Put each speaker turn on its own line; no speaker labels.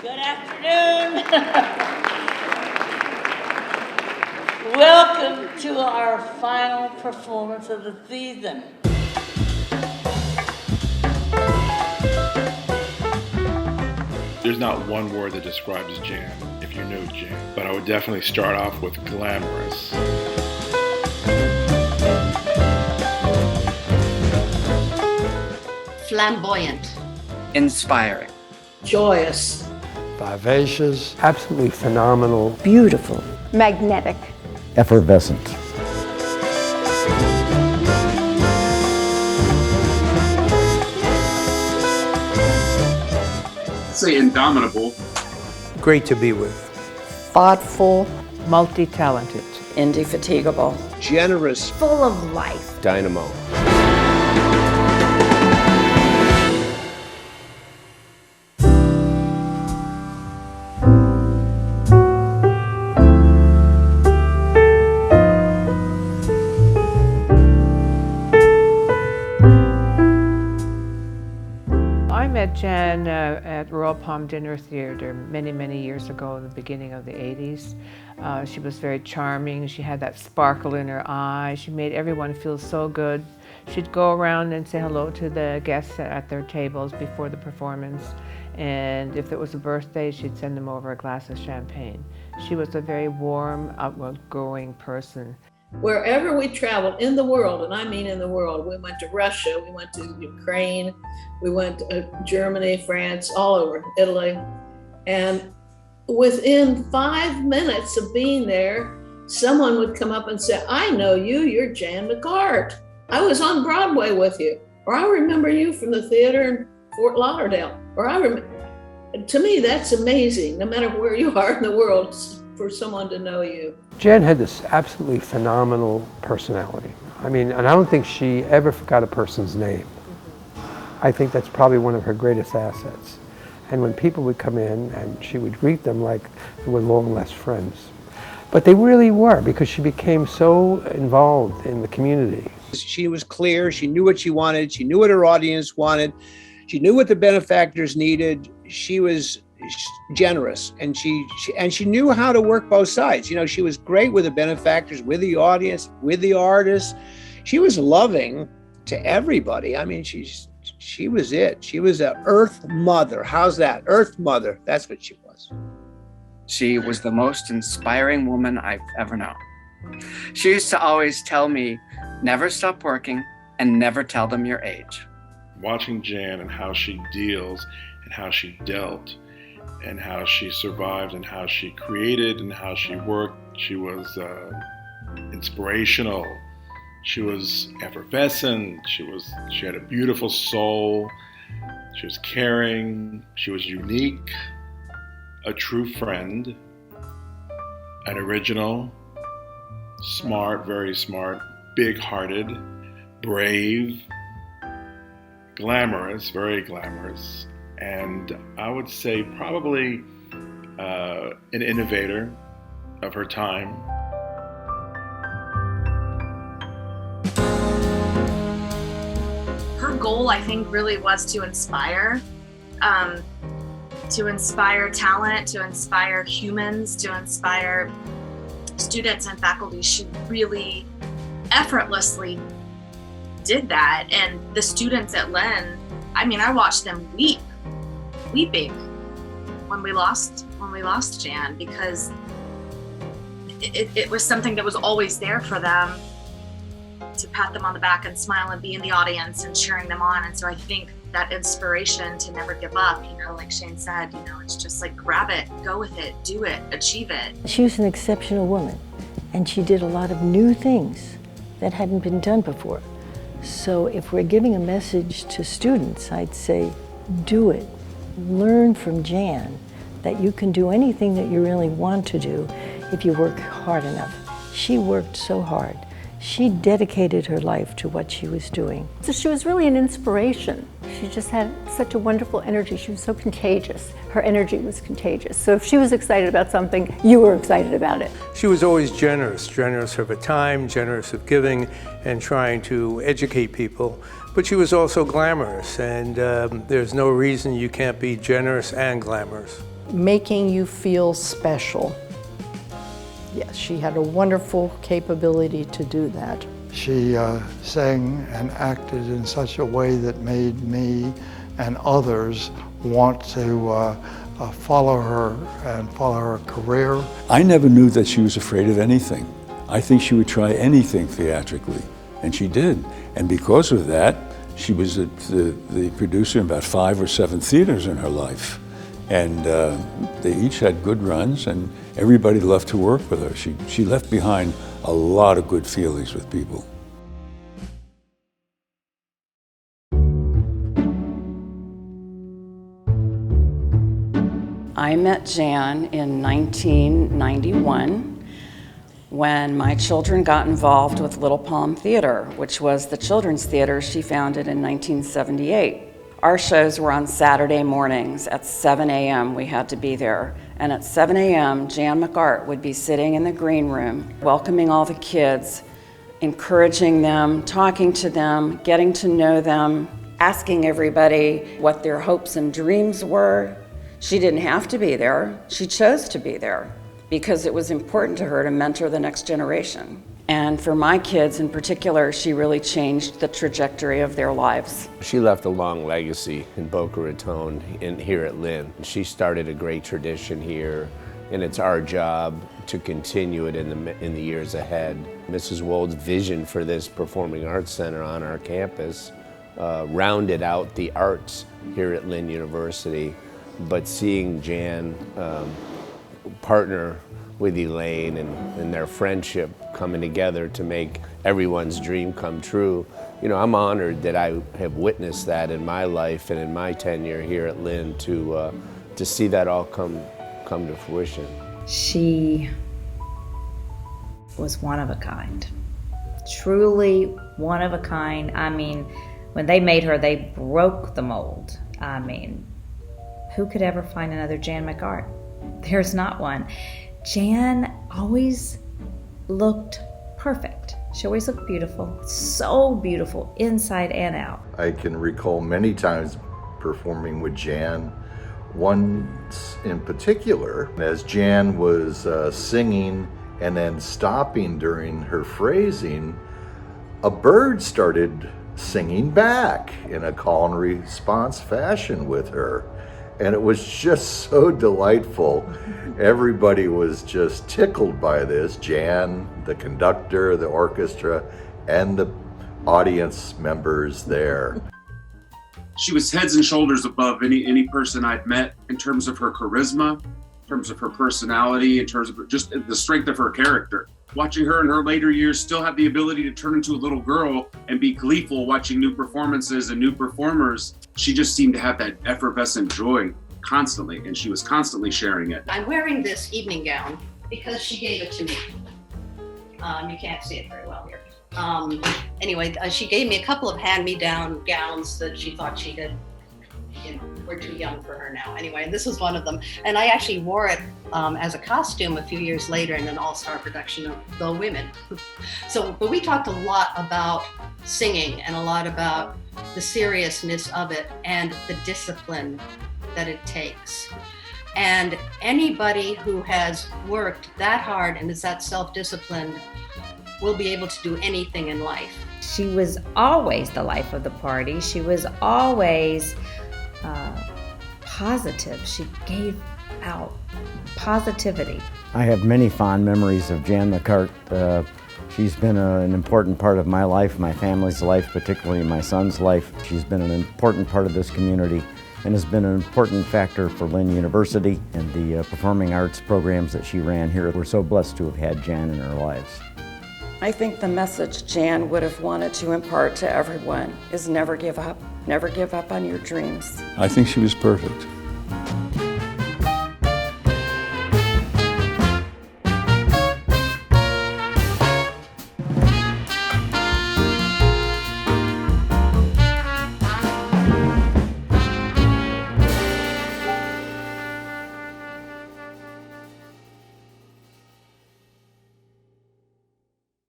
Good afternoon. Welcome to our final performance of the season.
There's not one word that describes Jan, if you know Jan, but I would definitely start off with glamorous.
Flamboyant.
Inspiring.
Joyous.
Vivacious. Absolutely phenomenal.
Beautiful.
Magnetic.
Effervescent.
Say indomitable.
Great to be with.
Thoughtful.
Multi-talented.
Indefatigable.
Generous.
Full of life.
Dynamo.
I met Jan at Royal Palm Dinner Theater many years ago in the beginning of the 80s. She was very charming. She had that sparkle in her eye. She made everyone feel so good. She'd go around and say hello to the guests at their tables before the performance. And if it was a birthday, she'd send them over a glass of champagne. She was a very warm, outgoing person.
Wherever we traveled in the world, and I mean in the world, we went to Russia, we went to Ukraine, we went to Germany, France, all over, Italy. And within 5 minutes of being there, someone would come up and say, I know you, you're Jan McArt. I was on Broadway with you. Or I remember you from the theater in Fort Lauderdale. Or to me, that's amazing, no matter where you are in the world, for someone to know you.
Jan had this absolutely phenomenal personality. I mean, and I don't think she ever forgot a person's name. I think that's probably one of her greatest assets. And when people would come in, and she would greet them like they were long-lost friends. But they really were, because she became so involved in the community.
She was clear. She knew what she wanted. She knew what her audience wanted. She knew what the benefactors needed. She was generous, and she knew how to work both sides. You know, she was great with the benefactors, with the audience, with the artists. She was loving to everybody. I mean, she was it. She was an Earth Mother. How's that? Earth Mother. That's what she was.
She was the most inspiring woman I've ever known. She used to always tell me, never stop working and never tell them your age.
Watching Jan and how she deals and how she dealt and how she survived and how she created and how she worked, she was inspirational. She was effervescent. She had a beautiful soul. She was caring. She was unique, a true friend, an original, smart, very smart, big-hearted, brave, glamorous, very glamorous, and I would say probably an innovator of her time.
Her goal, I think, really was to inspire talent, to inspire humans, to inspire students and faculty. She really effortlessly did that. And the students at Lynn, I mean, I watched them weeping when we lost Jan, because it was something that was always there for them, to pat them on the back and smile and be in the audience and cheering them on. And so I think that inspiration to never give up, you know, like Shane said, you know, it's just like, grab it, go with it, do it, achieve it.
She was an exceptional woman, and she did a lot of new things that hadn't been done before. So if we're giving a message to students, I'd say, do it. Learn from Jan that you can do anything that you really want to do if you work hard enough. She worked so hard. She dedicated her life to what she was doing.
So she was really an inspiration. She just had such a wonderful energy. She was so contagious. Her energy was contagious. So if she was excited about something, you were excited about it.
She was always generous of her time, generous of giving, and trying to educate people. But she was also glamorous, and there's no reason you can't be generous and glamorous.
making you feel special. Yes, she had a wonderful capability to do that.
She sang and acted in such a way that made me and others want to follow her and follow her career.
I never knew that she was afraid of anything. I think she would try anything theatrically, and she did. And because of that, she was the producer in about 5 or 7 theaters in her life. And they each had good runs, and everybody loved to work with her. She left behind a lot of good feelings with people.
I met Jan in 1991 when my children got involved with Little Palm Theater, which was the children's theater she founded in 1978. Our shows were on Saturday mornings at 7 a.m. We had to be there. And at 7 a.m., Jan McArt would be sitting in the green room, welcoming all the kids, encouraging them, talking to them, getting to know them, asking everybody what their hopes and dreams were. She didn't have to be there. She chose to be there because it was important to her to mentor the next generation. And for my kids in particular, she really changed the trajectory of their lives.
She left a long legacy in Boca Raton here at Lynn. She started a great tradition here, and it's our job to continue it in the years ahead. Mrs. Wold's vision for this Performing Arts Center on our campus rounded out the arts here at Lynn University. But seeing Jan partner with Elaine and their friendship coming together to make everyone's dream come true, you know, I'm honored that I have witnessed that in my life and in my tenure here at Lynn to see that all come to fruition.
She was one of a kind, truly one of a kind. I mean, when they made her, they broke the mold. I mean, who could ever find another Jan McArt? There's not one. Jan always looked perfect. She always looked beautiful, so beautiful inside and out.
I can recall many times performing with Jan. Once in particular, as Jan was singing and then stopping during her phrasing, a bird started singing back in a call and response fashion with her. And it was just so delightful. Everybody was just tickled by this. Jan, the conductor, the orchestra, and the audience members there.
She was heads and shoulders above any person I'd met in terms of her charisma, in terms of her personality, in terms of just the strength of her character. Watching her in her later years still have the ability to turn into a little girl and be gleeful watching new performances and new performers. She just seemed to have that effervescent joy constantly, and she was constantly sharing it.
I'm wearing this evening gown because she gave it to me. You can't see it very well here. Anyway, she gave me a couple of hand-me-down gowns that she thought she could, you know, we're too young for her now. Anyway, this was one of them. And I actually wore it as a costume a few years later in an all-star production of The Women. But we talked a lot about singing and a lot about the seriousness of it and the discipline that it takes. And anybody who has worked that hard and is that self-disciplined will be able to do anything in life.
She was always the life of the party. She was always positive. She gave out positivity.
I have many fond memories of Jan McArt. She's been an important part of my life, my family's life, particularly my son's life. She's been an important part of this community and has been an important factor for Lynn University and the performing arts programs that she ran here. We're so blessed to have had Jan in our lives.
I think the message Jan would have wanted to impart to everyone is never give up. Never give up on your dreams.
I think she was perfect.